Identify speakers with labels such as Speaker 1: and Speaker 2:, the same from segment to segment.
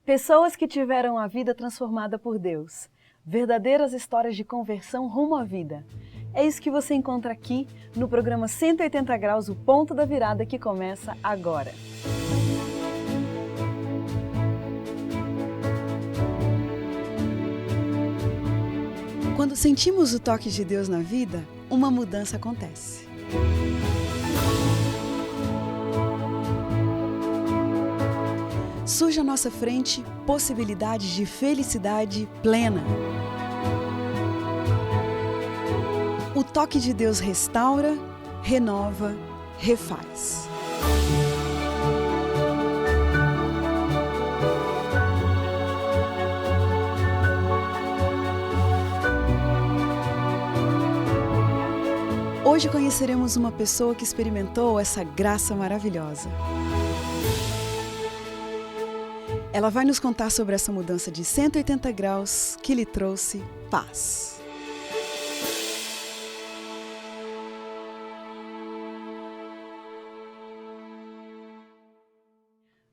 Speaker 1: Pessoas que tiveram a vida transformada por Deus. Verdadeiras histórias de conversão rumo à vida. É isso que você encontra aqui no programa 180 Graus, o ponto da virada, que começa agora. Quando sentimos o toque de Deus na vida, uma mudança acontece. Surge à nossa frente possibilidades de felicidade plena. O toque de Deus restaura, renova, refaz. Hoje conheceremos uma pessoa que experimentou essa graça maravilhosa. Ela vai nos contar sobre essa mudança de 180 graus que lhe trouxe paz.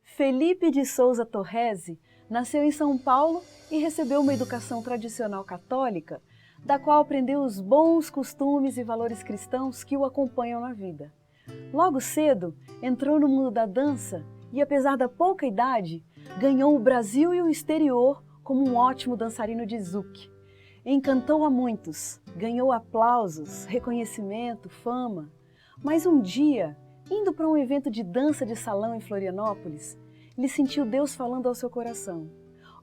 Speaker 1: Felipe de Souza Torresi nasceu em São Paulo e recebeu uma educação tradicional católica, da qual aprendeu os bons costumes e valores cristãos que o acompanham na vida. Logo cedo, entrou no mundo da dança e, apesar da pouca idade, ganhou o Brasil e o exterior como um ótimo dançarino de zouk. Encantou a muitos, ganhou aplausos, reconhecimento, fama. Mas um dia, indo para um evento de dança de salão em Florianópolis, ele sentiu Deus falando ao seu coração.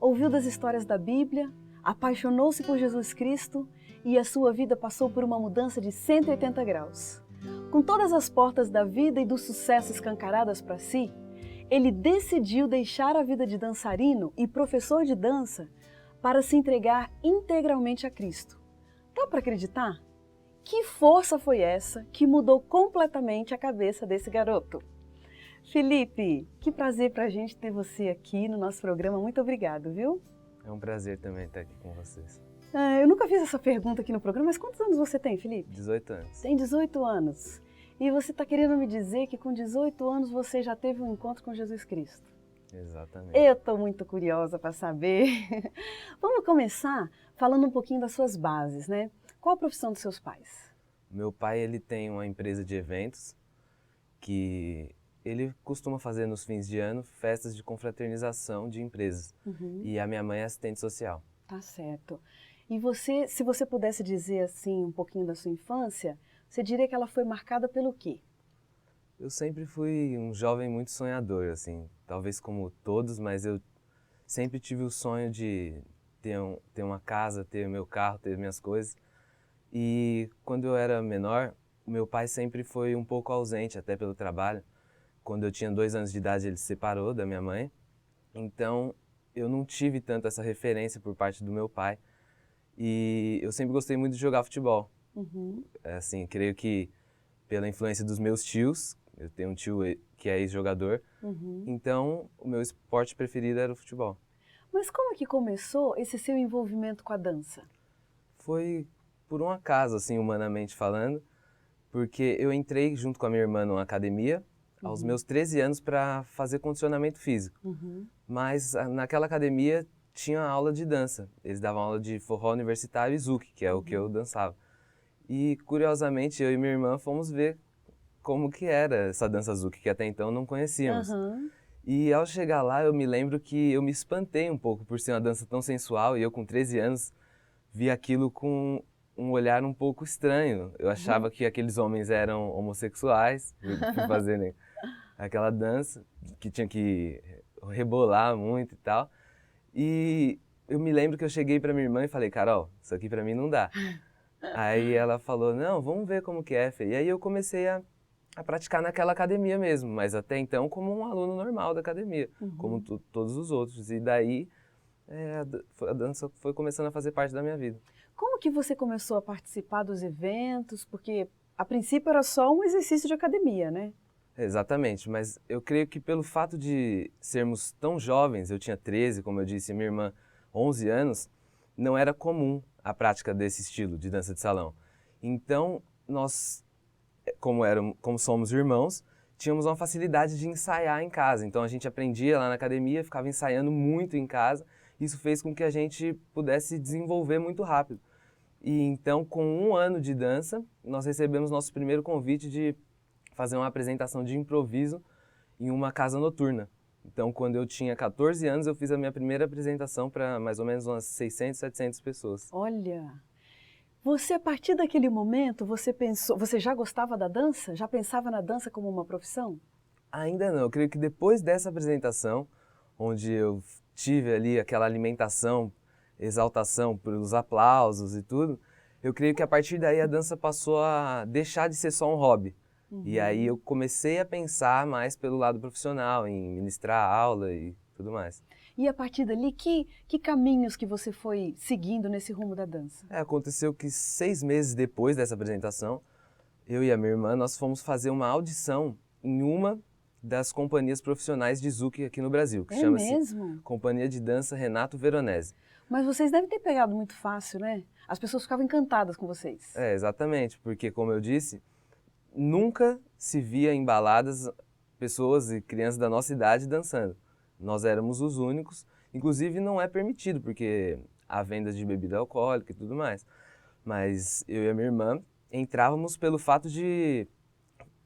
Speaker 1: Ouviu das histórias da Bíblia, apaixonou-se por Jesus Cristo e a sua vida passou por uma mudança de 180 graus. Com todas as portas da vida e do sucesso escancaradas para si, ele decidiu deixar a vida de dançarino e professor de dança para se entregar integralmente a Cristo. Dá para acreditar? Que força foi essa que mudou completamente a cabeça desse garoto? Felipe, que prazer para a gente ter você aqui no nosso programa. Muito obrigado, viu?
Speaker 2: É um prazer também estar aqui com vocês.
Speaker 1: Eu nunca fiz essa pergunta aqui no programa, mas quantos anos você tem, Felipe?
Speaker 2: 18 anos.
Speaker 1: Tem 18 anos. E você está querendo me dizer que com 18 anos você já teve um encontro com Jesus Cristo?
Speaker 2: Exatamente.
Speaker 1: Eu estou muito curiosa para saber. Vamos começar falando um pouquinho das suas bases, né? Qual a profissão dos seus pais?
Speaker 2: Meu pai, ele tem uma empresa de eventos que ele costuma fazer nos fins de ano festas de confraternização de empresas. E a minha mãe é assistente social.
Speaker 1: Tá certo. E você, se você pudesse dizer assim um pouquinho da sua infância, você diria que ela foi marcada pelo quê?
Speaker 2: Eu sempre fui um jovem muito sonhador, assim, talvez como todos, mas eu sempre tive o sonho de ter uma casa, ter meu carro, ter minhas coisas. E quando eu era menor, o meu pai sempre foi um pouco ausente, até pelo trabalho. Quando eu tinha 2 anos de idade, ele se separou da minha mãe. Então, eu não tive tanto essa referência por parte do meu pai. E eu sempre gostei muito de jogar futebol. Assim, creio que pela influência dos meus tios, eu tenho um tio que é ex-jogador, então o meu esporte preferido era o futebol.
Speaker 1: Mas como é que começou esse seu envolvimento com a dança?
Speaker 2: Foi por um acaso, assim, humanamente falando, porque eu entrei junto com a minha irmã numa academia aos meus 13 anos para fazer condicionamento físico. Mas naquela academia tinha aula de dança. Eles davam aula de forró universitário e zouk, que é o que eu dançava. E, curiosamente, eu e minha irmã fomos ver como que era essa dança zouk, que até então não conhecíamos. E ao chegar lá, eu me lembro que eu me espantei um pouco por ser uma dança tão sensual, e eu com 13 anos vi aquilo com um olhar um pouco estranho. Eu achava que aqueles homens eram homossexuais por fazerem aquela dança, que tinha que rebolar muito e tal. E eu me lembro que eu cheguei para minha irmã e falei, Carol, isso aqui para mim não dá. Aí ela falou, não, vamos ver como que é, Fê. E aí eu comecei a praticar naquela academia mesmo, mas até então como um aluno normal da academia, como todos os outros. E daí a dança foi começando a fazer parte da minha vida.
Speaker 1: Como que você começou a participar dos eventos? Porque a princípio era só um exercício de academia, né?
Speaker 2: Exatamente, mas eu creio que pelo fato de sermos tão jovens, eu tinha 13, como eu disse, e minha irmã 11 anos, não era comum a prática desse estilo de dança de salão. Então, nós, como somos irmãos, tínhamos uma facilidade de ensaiar em casa. Então a gente aprendia lá na academia, ficava ensaiando muito em casa. Isso fez com que a gente pudesse desenvolver muito rápido. E então, com 1 ano de dança, nós recebemos nosso primeiro convite de fazer uma apresentação de improviso em uma casa noturna. Então, quando eu tinha 14 anos, eu fiz a minha primeira apresentação para mais ou menos umas 600, 700 pessoas.
Speaker 1: Olha, você, a partir daquele momento, você pensou, você já gostava da dança? Já pensava na dança como uma profissão?
Speaker 2: Ainda não, eu creio que depois dessa apresentação, onde eu tive ali aquela alimentação, exaltação pelos aplausos e tudo, eu creio que a partir daí a dança passou a deixar de ser só um hobby. E aí eu comecei a pensar mais pelo lado profissional, em ministrar aula e tudo mais.
Speaker 1: E a partir dali, que caminhos que você foi seguindo nesse rumo da dança?
Speaker 2: Aconteceu que 6 meses depois dessa apresentação, eu e a minha irmã, nós fomos fazer uma audição em uma das companhias profissionais de Zouk aqui no Brasil, que chama-se Companhia de Dança Renato Veronese.
Speaker 1: Mas vocês devem ter pegado muito fácil, né? As pessoas ficavam encantadas com vocês.
Speaker 2: Exatamente, porque como eu disse, nunca se via em baladas pessoas e crianças da nossa idade dançando. Nós éramos os únicos, inclusive não é permitido, porque há vendas de bebida alcoólica e tudo mais. Mas eu e a minha irmã entrávamos pelo fato de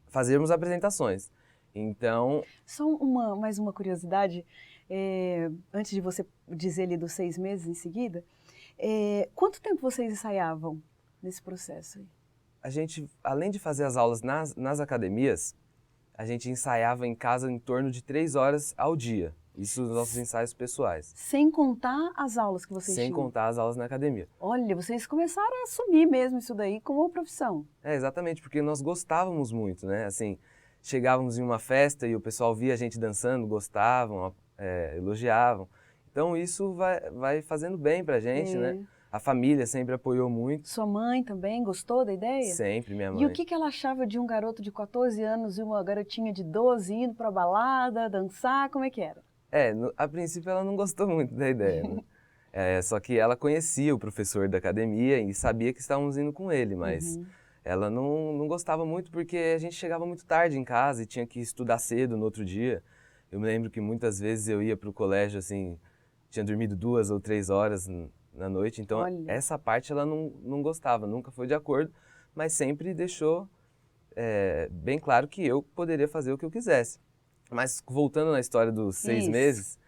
Speaker 2: fazermos apresentações. Então...
Speaker 1: Só mais uma curiosidade, antes de você dizer ali dos 6 meses em seguida, quanto tempo vocês ensaiavam nesse processo aí?
Speaker 2: A gente, além de fazer as aulas nas academias, a gente ensaiava em casa em torno de 3 horas ao dia. Isso nos nossos ensaios pessoais.
Speaker 1: Sem contar as aulas que vocês tinham?
Speaker 2: Sem contar as aulas na academia.
Speaker 1: Olha, vocês começaram a assumir mesmo isso daí como uma profissão.
Speaker 2: Exatamente, porque nós gostávamos muito, né? Assim, chegávamos em uma festa e o pessoal via a gente dançando, gostavam, elogiavam. Então isso vai fazendo bem pra gente, né? A família sempre apoiou muito.
Speaker 1: Sua mãe também gostou da ideia?
Speaker 2: Sempre, minha mãe.
Speaker 1: E o que ela achava de um garoto de 14 anos e uma garotinha de 12 indo pra balada, dançar, como é que era?
Speaker 2: A princípio ela não gostou muito da ideia, né? Só que ela conhecia o professor da academia e sabia que estávamos indo com ele, mas ela não gostava muito porque a gente chegava muito tarde em casa e tinha que estudar cedo no outro dia. Eu me lembro que muitas vezes eu ia para o colégio, assim, tinha dormido 2 ou 3 horas na noite, então essa parte ela não gostava, nunca foi de acordo, mas sempre deixou bem claro que eu poderia fazer o que eu quisesse. Mas voltando na história dos 6 meses,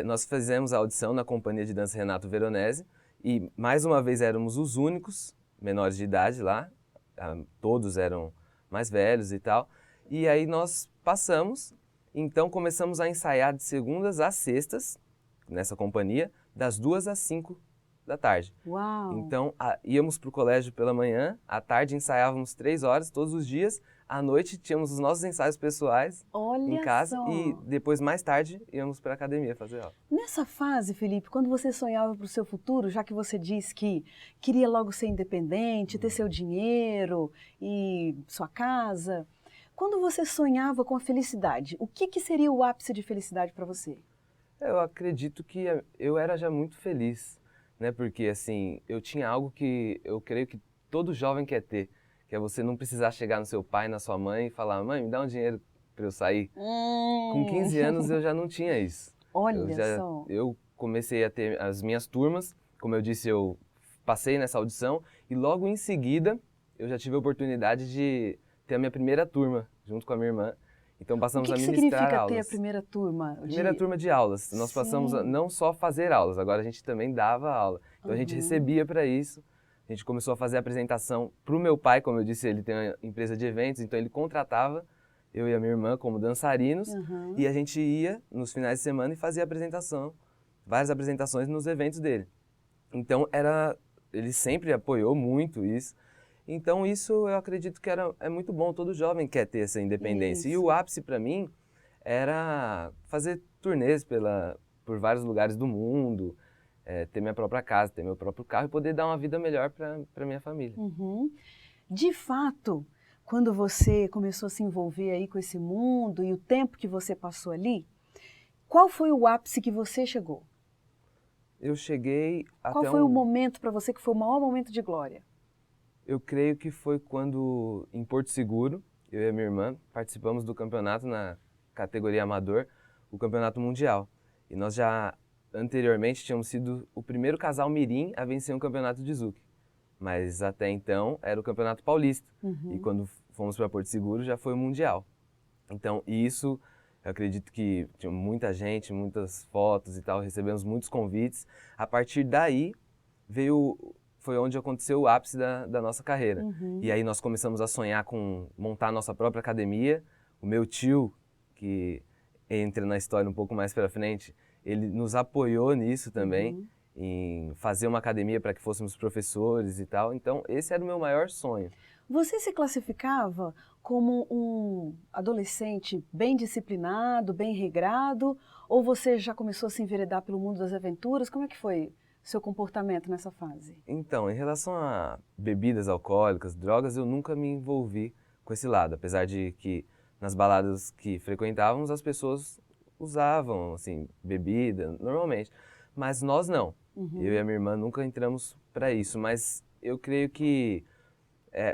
Speaker 2: nós fizemos a audição na Companhia de Dança Renato Veronese e mais uma vez éramos os únicos menores de idade lá, todos eram mais velhos e tal, e aí nós passamos, então começamos a ensaiar de segundas às sextas, nessa companhia, das 2 às 5 da tarde.
Speaker 1: Uau!
Speaker 2: Então íamos para o colégio pela manhã, à tarde ensaiávamos 3 horas todos os dias, à noite tínhamos os nossos ensaios pessoais em casa e depois, mais tarde, íamos para a academia fazer aula.
Speaker 1: Nessa fase, Felipe, quando você sonhava para o seu futuro, já que você disse que queria logo ser independente, ter seu dinheiro e sua casa, quando você sonhava com a felicidade, o que seria o ápice de felicidade para você?
Speaker 2: Eu acredito que eu era já muito feliz, né? Porque assim, eu tinha algo que eu creio que todo jovem quer ter, que é você não precisar chegar no seu pai, na sua mãe e falar: mãe, me dá um dinheiro para eu sair. Com 15 anos eu já não tinha isso.
Speaker 1: Olha só.
Speaker 2: Eu comecei a ter as minhas turmas, como eu disse, eu passei nessa audição e logo em seguida eu já tive a oportunidade de ter a minha primeira turma junto com a minha irmã. Então passamos a ministrar aulas. O que significa ter
Speaker 1: a primeira turma?
Speaker 2: Primeira turma de aulas. Nós passamos a não só fazer aulas, agora a gente também dava aula. Então a gente recebia para isso. A gente começou a fazer a apresentação para o meu pai, como eu disse, ele tem uma empresa de eventos, então ele contratava eu e a minha irmã como dançarinos e a gente ia nos finais de semana e fazia apresentação, várias apresentações nos eventos dele. Então ele sempre apoiou muito isso. Então isso eu acredito que é muito bom, todo jovem quer ter essa independência. Isso. E o ápice para mim era fazer turnês por vários lugares do mundo, ter minha própria casa, ter meu próprio carro e poder dar uma vida melhor para minha família.
Speaker 1: De fato, quando você começou a se envolver aí com esse mundo e o tempo que você passou ali, qual foi o ápice que você chegou?
Speaker 2: Eu cheguei até
Speaker 1: Qual foi o momento para você que foi o maior momento de glória?
Speaker 2: Eu creio que foi quando, em Porto Seguro, eu e a minha irmã participamos do campeonato na categoria amador, o campeonato mundial. E nós já anteriormente tínhamos sido o primeiro casal mirim a vencer um campeonato de Zuc. Mas até então era o campeonato paulista. E quando fomos para Porto Seguro já foi o mundial. Então isso, eu acredito que tinha muita gente, muitas fotos e tal, recebemos muitos convites. A partir daí foi onde aconteceu o ápice da nossa carreira. E aí nós começamos a sonhar com montar a nossa própria academia. O meu tio, que entra na história um pouco mais para frente, ele nos apoiou nisso também, em fazer uma academia para que fôssemos professores e tal. Então esse era o meu maior sonho.
Speaker 1: Você se classificava como um adolescente bem disciplinado, bem regrado, ou você já começou a se enveredar pelo mundo das aventuras? Como é que foi seu comportamento nessa fase?
Speaker 2: Então, em relação a bebidas alcoólicas, drogas, eu nunca me envolvi com esse lado, apesar de que nas baladas que frequentávamos as pessoas usavam, assim, bebida, normalmente, mas nós não. Eu e a minha irmã nunca entramos para isso, mas eu creio que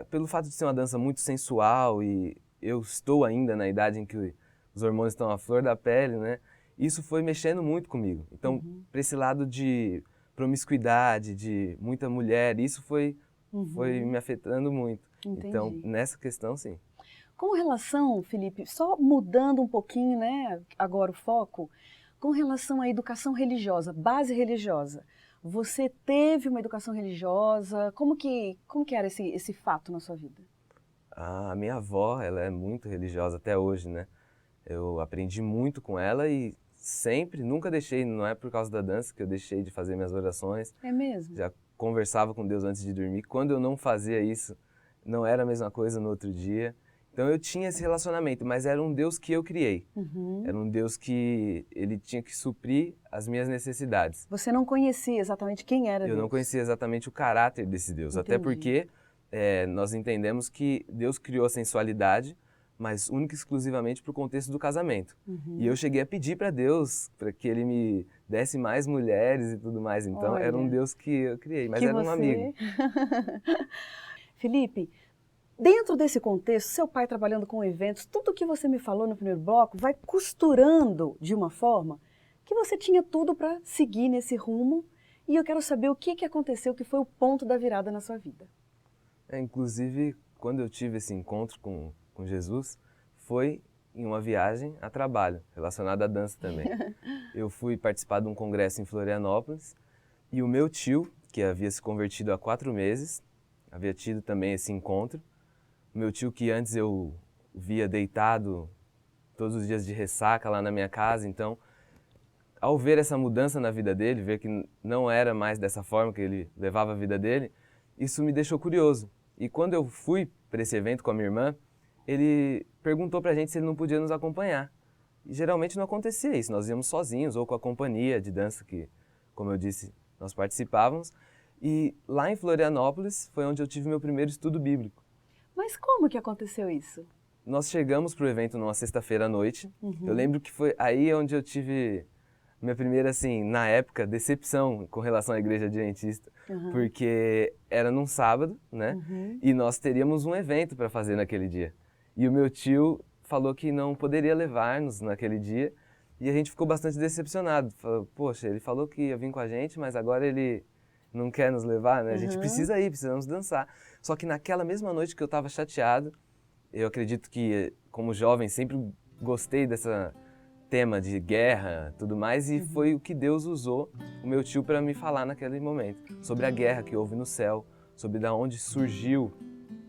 Speaker 2: pelo fato de ser uma dança muito sensual e eu estou ainda na idade em que os hormônios estão à flor da pele, né? Isso foi mexendo muito comigo. Então, para esse lado de promiscuidade, de muita mulher, isso foi me afetando muito.
Speaker 1: Entendi.
Speaker 2: Então, nessa questão, sim.
Speaker 1: Com relação, Felipe, só mudando um pouquinho, né, agora o foco, com relação à educação religiosa, base religiosa, você teve uma educação religiosa? Como que era esse fato na sua vida?
Speaker 2: A minha avó, ela é muito religiosa até hoje, né? Eu aprendi muito com ela e sempre, nunca deixei, não é por causa da dança que eu deixei de fazer minhas orações.
Speaker 1: É mesmo?
Speaker 2: Já conversava com Deus antes de dormir. Quando eu não fazia isso, não era a mesma coisa no outro dia. Então eu tinha esse relacionamento, mas era um Deus que eu criei. Era um Deus que ele tinha que suprir as minhas necessidades.
Speaker 1: Você não conhecia exatamente quem era Deus?
Speaker 2: Eu não conhecia exatamente o caráter desse Deus,
Speaker 1: Entendi.
Speaker 2: até porque nós entendemos que Deus criou a sensualidade, mas única e exclusivamente para o contexto do casamento. E eu cheguei a pedir para Deus para que ele me desse mais mulheres e tudo mais. Então era um Deus que eu criei, mas era um amigo.
Speaker 1: Felipe, dentro desse contexto, seu pai trabalhando com eventos, tudo o que você me falou no primeiro bloco vai costurando de uma forma que você tinha tudo para seguir nesse rumo. E eu quero saber o que aconteceu, que foi o ponto da virada na sua vida.
Speaker 2: Inclusive, quando eu tive esse encontro com Jesus, foi em uma viagem a trabalho, relacionada à dança também. Eu fui participar de um congresso em Florianópolis e o meu tio, que havia se convertido há 4 meses, havia tido também esse encontro. O meu tio, que antes eu via deitado todos os dias de ressaca lá na minha casa, então, ao ver essa mudança na vida dele, ver que não era mais dessa forma que ele levava a vida dele, isso me deixou curioso. E quando eu fui para esse evento com a minha irmã, ele perguntou pra gente se ele não podia nos acompanhar. E geralmente não acontecia isso, nós íamos sozinhos ou com a companhia de dança que, como eu disse, nós participávamos. E lá em Florianópolis foi onde eu tive meu primeiro estudo bíblico.
Speaker 1: Mas como que aconteceu isso?
Speaker 2: Nós chegamos pro evento numa sexta-feira à noite. Eu lembro que foi aí onde eu tive minha primeira, assim, na época, decepção com relação à igreja adventista, porque era num sábado, né? E nós teríamos um evento para fazer naquele dia. E o meu tio falou que não poderia levar-nos naquele dia e a gente ficou bastante decepcionado. Falou, poxa, ele falou que ia vir com a gente, mas agora ele não quer nos levar, né? A gente precisa ir, precisamos dançar. Só que naquela mesma noite que eu estava chateado, eu acredito que, como jovem, sempre gostei dessa tema de guerra, tudo mais, e foi o que Deus usou o meu tio para me falar naquele momento, sobre a guerra que houve no céu, sobre da onde surgiu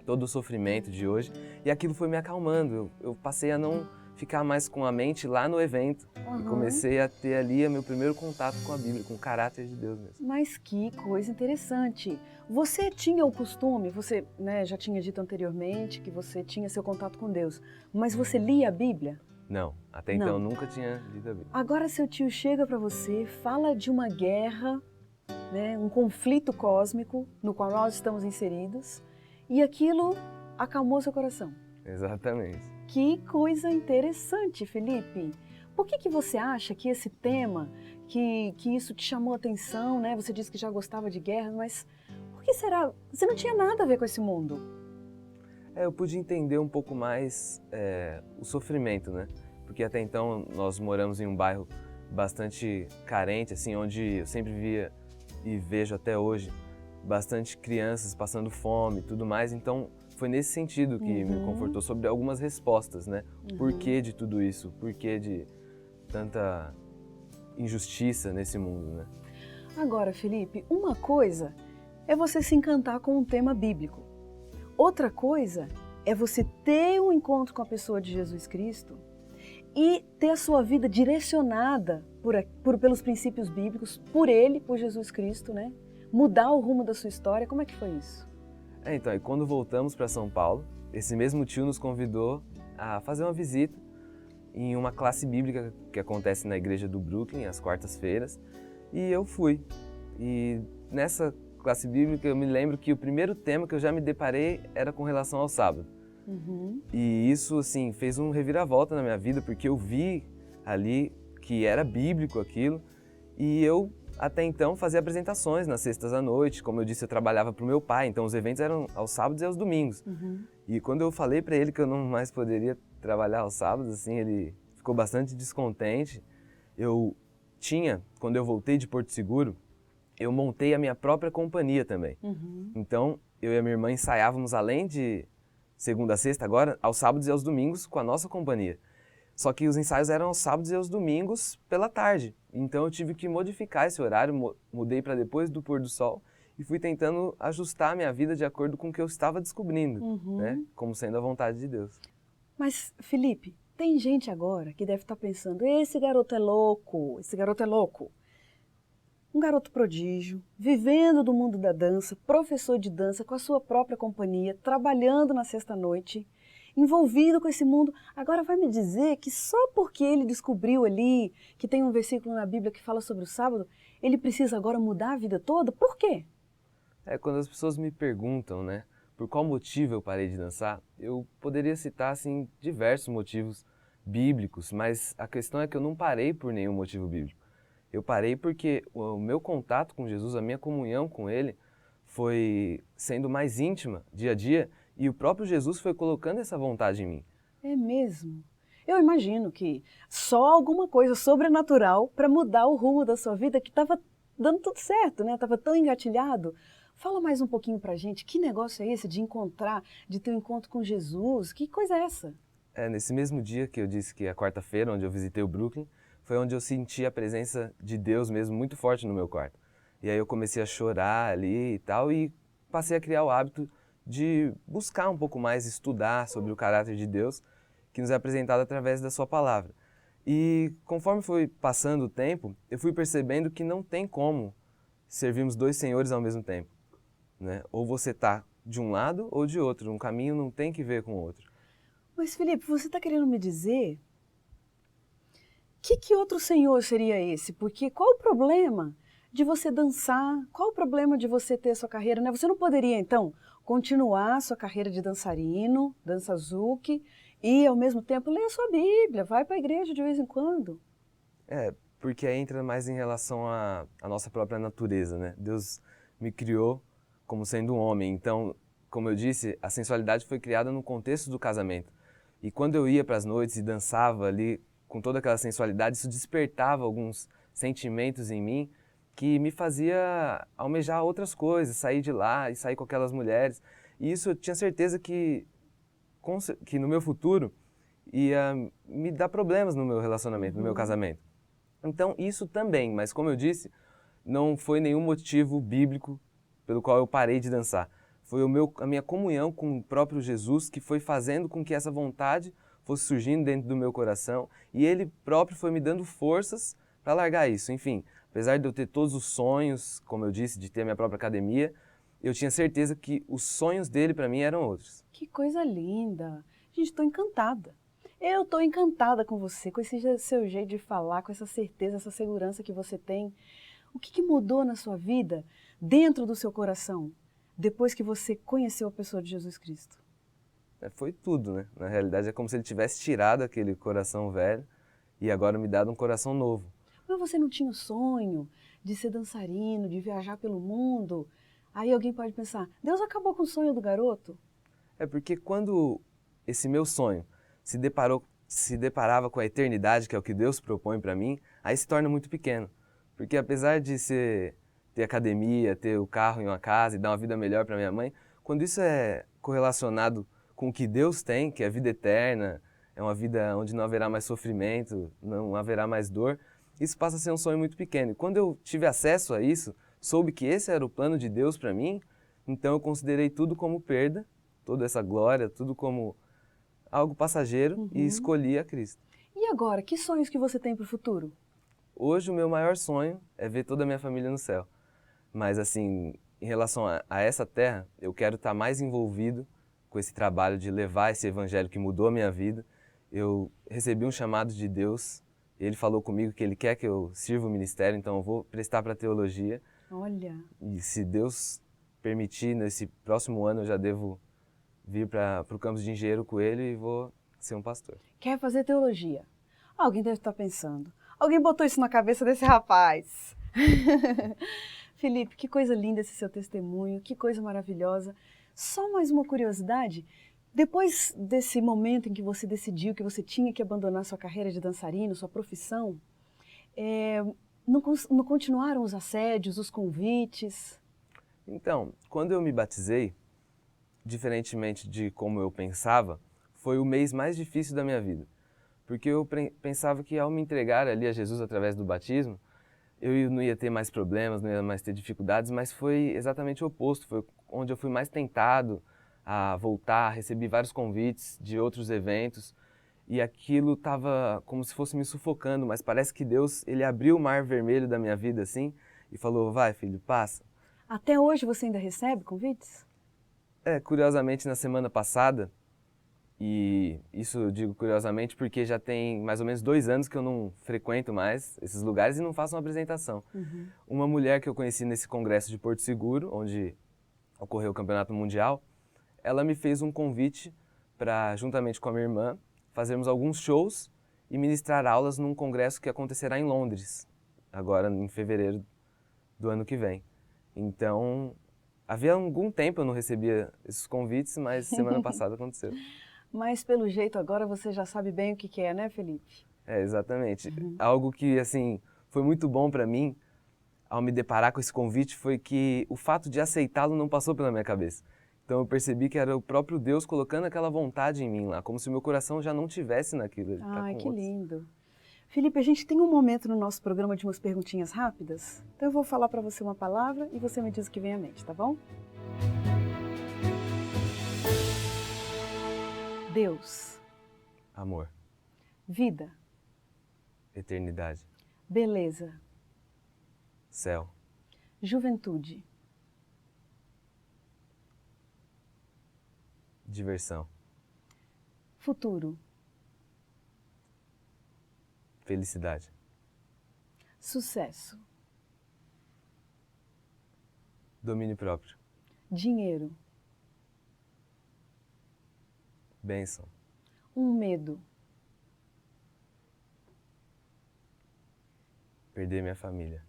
Speaker 2: todo o sofrimento de hoje, e aquilo foi me acalmando. Eu passei a não ficar mais com a mente lá no evento e comecei a ter ali meu primeiro contato com a Bíblia, com o caráter de Deus mesmo.
Speaker 1: Mas que coisa interessante. Você tinha o costume, você, né, já tinha dito anteriormente que você tinha seu contato com Deus, mas você lia a Bíblia?
Speaker 2: Não, até então eu nunca tinha lido a Bíblia.
Speaker 1: Agora seu tio chega para você, fala de uma guerra, né, um conflito cósmico no qual nós estamos inseridos, e aquilo acalmou seu coração.
Speaker 2: Exatamente.
Speaker 1: Que coisa interessante, Felipe. Por que você acha que esse tema, que isso te chamou a atenção, né? Você disse que já gostava de guerra, mas por que será? Você não tinha nada a ver com esse mundo.
Speaker 2: Eu pude entender um pouco mais o sofrimento, né? Porque até então nós moramos em um bairro bastante carente, assim, onde eu sempre via e vejo até hoje bastante crianças passando fome e tudo mais. Então foi nesse sentido que me confortou sobre algumas respostas, né? O porquê de tudo isso, o porquê de tanta injustiça nesse mundo, né?
Speaker 1: Agora, Felipe, uma coisa é você se encantar com um tema bíblico. Outra coisa é você ter um encontro com a pessoa de Jesus Cristo e ter a sua vida direcionada pelos princípios bíblicos, por Ele, por Jesus Cristo, né? Mudar o rumo da sua história. Como é que foi isso?
Speaker 2: Então, e quando voltamos para São Paulo, esse mesmo tio nos convidou a fazer uma visita em uma classe bíblica que acontece na igreja do Brooklyn, às quartas-feiras, e eu fui. E nessa classe bíblica eu me lembro que o primeiro tema que eu já me deparei era com relação ao sábado. E isso, assim, fez um reviravolta na minha vida, porque eu vi ali que era bíblico aquilo, e eu até então fazia apresentações nas sextas à noite. Como eu disse, eu trabalhava para o meu pai, então os eventos eram aos sábados e aos domingos. E quando eu falei para ele que eu não mais poderia trabalhar aos sábados, assim, ele ficou bastante descontente. Quando eu voltei de Porto Seguro, eu montei a minha própria companhia também. Então, eu e a minha irmã ensaiávamos, além de segunda a sexta, agora, aos sábados e aos domingos com a nossa companhia. Só que os ensaios eram aos sábados e aos domingos pela tarde. Então eu tive que modificar esse horário, mudei para depois do pôr do sol e fui tentando ajustar a minha vida de acordo com o que eu estava descobrindo, né? Como sendo a vontade de Deus.
Speaker 1: Mas, Felipe, tem gente agora que deve estar pensando, esse garoto é louco, esse garoto é louco. Um garoto prodígio, vivendo do mundo da dança, professor de dança com a sua própria companhia, trabalhando na sexta-noite, envolvido com esse mundo. Agora vai me dizer que só porque ele descobriu ali que tem um versículo na Bíblia que fala sobre o sábado, ele precisa agora mudar a vida toda? Por quê?
Speaker 2: Quando as pessoas me perguntam, né, por qual motivo eu parei de dançar, eu poderia citar, assim, diversos motivos bíblicos, mas a questão é que eu não parei por nenhum motivo bíblico. Eu parei porque o meu contato com Jesus, a minha comunhão com Ele, foi sendo mais íntima dia a dia, e o próprio Jesus foi colocando essa vontade em mim.
Speaker 1: É mesmo? Eu imagino que só alguma coisa sobrenatural para mudar o rumo da sua vida que estava dando tudo certo, né? Estava tão engatilhado. Fala mais um pouquinho pra gente, que negócio é esse de ter um encontro com Jesus? Que coisa é essa?
Speaker 2: Nesse mesmo dia que eu disse que é a quarta-feira, onde eu visitei o Brooklyn, foi onde eu senti a presença de Deus mesmo muito forte no meu quarto. E aí eu comecei a chorar ali e tal, e passei a criar o hábito de buscar um pouco mais, estudar sobre o caráter de Deus, que nos é apresentado através da sua palavra. E conforme foi passando o tempo, eu fui percebendo que não tem como servirmos dois senhores ao mesmo tempo, né? Ou você está de um lado ou de outro, um caminho não tem que ver com o outro.
Speaker 1: Mas, Felipe, você está querendo me dizer que outro senhor seria esse? Porque qual o problema de você dançar? Qual o problema de você ter a sua carreira, né? Você não poderia, então, continuar a sua carreira de dançarino, dança zouk, e ao mesmo tempo ler a sua Bíblia, vai para a igreja de vez em quando?
Speaker 2: Porque aí entra mais em relação à nossa própria natureza, né? Deus me criou como sendo um homem, então, como eu disse, a sensualidade foi criada no contexto do casamento. E quando eu ia para as noites e dançava ali com toda aquela sensualidade, isso despertava alguns sentimentos em mim que me fazia almejar outras coisas, sair de lá e sair com aquelas mulheres. E isso eu tinha certeza que no meu futuro ia me dar problemas no meu relacionamento, no meu casamento. Então isso também, mas como eu disse, não foi nenhum motivo bíblico pelo qual eu parei de dançar. Foi a minha comunhão com o próprio Jesus que foi fazendo com que essa vontade fosse surgindo dentro do meu coração, e Ele próprio foi me dando forças para largar isso. Enfim, apesar de eu ter todos os sonhos, como eu disse, de ter a minha própria academia, eu tinha certeza que os sonhos dele para mim eram outros.
Speaker 1: Que coisa linda! Gente, estou encantada. Eu estou encantada com você, com esse seu jeito de falar, com essa certeza, essa segurança que você tem. O que mudou na sua vida, dentro do seu coração, depois que você conheceu a pessoa de Jesus Cristo?
Speaker 2: Foi tudo, né? Na realidade é como se ele tivesse tirado aquele coração velho e agora me dado um coração novo.
Speaker 1: Mas você não tinha o sonho de ser dançarino, de viajar pelo mundo? Aí alguém pode pensar, Deus acabou com o sonho do garoto?
Speaker 2: É porque quando esse meu sonho se deparava com a eternidade, que é o que Deus propõe para mim, aí se torna muito pequeno. Porque apesar de ter academia, ter o carro em uma casa e dar uma vida melhor para minha mãe, quando isso é correlacionado com o que Deus tem, que é a vida eterna, é uma vida onde não haverá mais sofrimento, não haverá mais dor, isso passa a ser um sonho muito pequeno. E quando eu tive acesso a isso, soube que esse era o plano de Deus para mim, então eu considerei tudo como perda, toda essa glória, tudo como algo passageiro e escolhi a Cristo.
Speaker 1: E agora, que sonhos que você tem para o futuro?
Speaker 2: Hoje o meu maior sonho é ver toda a minha família no céu. Mas assim, em relação a essa terra, eu quero estar mais envolvido com esse trabalho de levar esse evangelho que mudou a minha vida. Eu recebi um chamado de Deus, ele falou comigo que ele quer que eu sirva o ministério, então eu vou prestar para teologia.
Speaker 1: Olha.
Speaker 2: E se Deus permitir, nesse próximo ano eu já devo vir para o campus de engenheiro com ele e vou ser um pastor.
Speaker 1: Quer fazer teologia? Alguém deve estar pensando. Alguém botou isso na cabeça desse rapaz. Felipe, que coisa linda esse seu testemunho, que coisa maravilhosa. Só mais uma curiosidade. Depois desse momento em que você decidiu que você tinha que abandonar sua carreira de dançarino, sua profissão, não continuaram os assédios, os convites?
Speaker 2: Então, quando eu me batizei, diferentemente de como eu pensava, foi o mês mais difícil da minha vida. Porque eu pensava que ao me entregar ali a Jesus através do batismo, eu não ia ter mais problemas, não ia mais ter dificuldades, mas foi exatamente o oposto. Foi onde eu fui mais tentado a voltar, recebi vários convites de outros eventos e aquilo estava como se fosse me sufocando, mas parece que Deus, ele abriu o mar vermelho da minha vida assim e falou, vai filho, passa.
Speaker 1: Até hoje você ainda recebe convites?
Speaker 2: Curiosamente na semana passada, e isso eu digo curiosamente porque já tem mais ou menos 2 anos que eu não frequento mais esses lugares e não faço uma apresentação. Uma mulher que eu conheci nesse congresso de Porto Seguro, onde ocorreu o Campeonato Mundial, ela me fez um convite para, juntamente com a minha irmã, fazermos alguns shows e ministrar aulas num congresso que acontecerá em Londres, agora em fevereiro do ano que vem. Então, havia algum tempo eu não recebia esses convites, mas semana passada aconteceu.
Speaker 1: Mas pelo jeito agora você já sabe bem o que é, né, Felipe?
Speaker 2: Exatamente. Algo que, assim, foi muito bom para mim, ao me deparar com esse convite, foi que o fato de aceitá-lo não passou pela minha cabeça. Então eu percebi que era o próprio Deus colocando aquela vontade em mim lá, como se o meu coração já não tivesse naquilo. Ele tá
Speaker 1: Ai,
Speaker 2: com
Speaker 1: que
Speaker 2: outros.
Speaker 1: lindo. Felipe, a gente tem um momento no nosso programa de umas perguntinhas rápidas. Então eu vou falar para você uma palavra e você me diz o que vem à mente, tá bom? Deus.
Speaker 2: Amor,
Speaker 1: Vida.
Speaker 2: eternidade,
Speaker 1: Beleza.
Speaker 2: céu,
Speaker 1: Juventude.
Speaker 2: diversão,
Speaker 1: Futuro.
Speaker 2: felicidade,
Speaker 1: Sucesso.
Speaker 2: domínio próprio,
Speaker 1: Dinheiro.
Speaker 2: bênção,
Speaker 1: Um medo.
Speaker 2: perder minha família,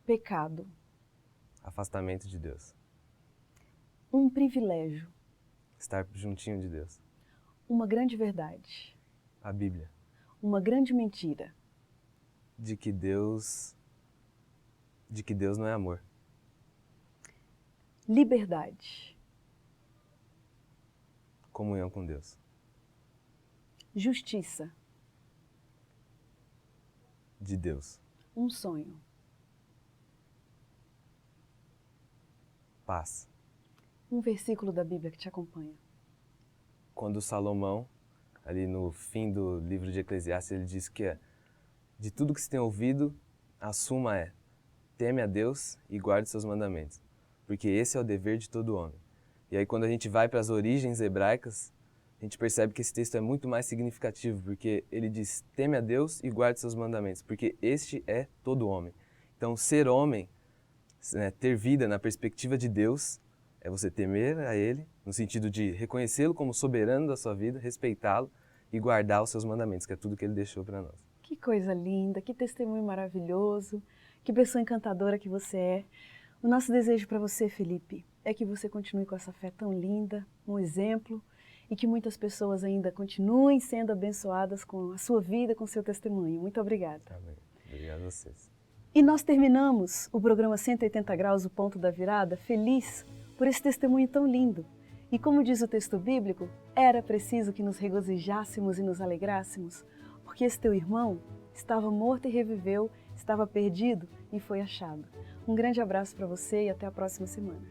Speaker 1: Pecado.
Speaker 2: afastamento de Deus,
Speaker 1: Um privilégio.
Speaker 2: estar juntinho de Deus,
Speaker 1: Uma grande verdade.
Speaker 2: a Bíblia,
Speaker 1: Uma grande mentira.
Speaker 2: de que Deus não é amor,
Speaker 1: Liberdade.
Speaker 2: comunhão com Deus,
Speaker 1: Justiça.
Speaker 2: de Deus,
Speaker 1: Um sonho.
Speaker 2: paz.
Speaker 1: Um versículo da Bíblia que te acompanha.
Speaker 2: Quando Salomão, ali no fim do livro de Eclesiastes, ele diz que de tudo que se tem ouvido, a suma é: teme a Deus e guarde seus mandamentos, porque esse é o dever de todo homem. E aí quando a gente vai para as origens hebraicas, a gente percebe que esse texto é muito mais significativo, porque ele diz: teme a Deus e guarde seus mandamentos, porque este é todo homem. Então, ser homem, né, ter vida na perspectiva de Deus, é você temer a Ele, no sentido de reconhecê-lo como soberano da sua vida, respeitá-lo e guardar os seus mandamentos, que é tudo que Ele deixou para nós.
Speaker 1: Que coisa linda, que testemunho maravilhoso, que pessoa encantadora que você é. O nosso desejo para você, Felipe, é que você continue com essa fé tão linda, um exemplo, e que muitas pessoas ainda continuem sendo abençoadas com a sua vida, com o seu testemunho. Muito obrigada.
Speaker 2: Amém. Obrigado a vocês.
Speaker 1: E nós terminamos o programa 180 Graus, o Ponto da Virada, feliz por esse testemunho tão lindo. E como diz o texto bíblico, era preciso que nos regozijássemos e nos alegrássemos, porque esse teu irmão estava morto e reviveu, estava perdido e foi achado. Um grande abraço para você e até a próxima semana.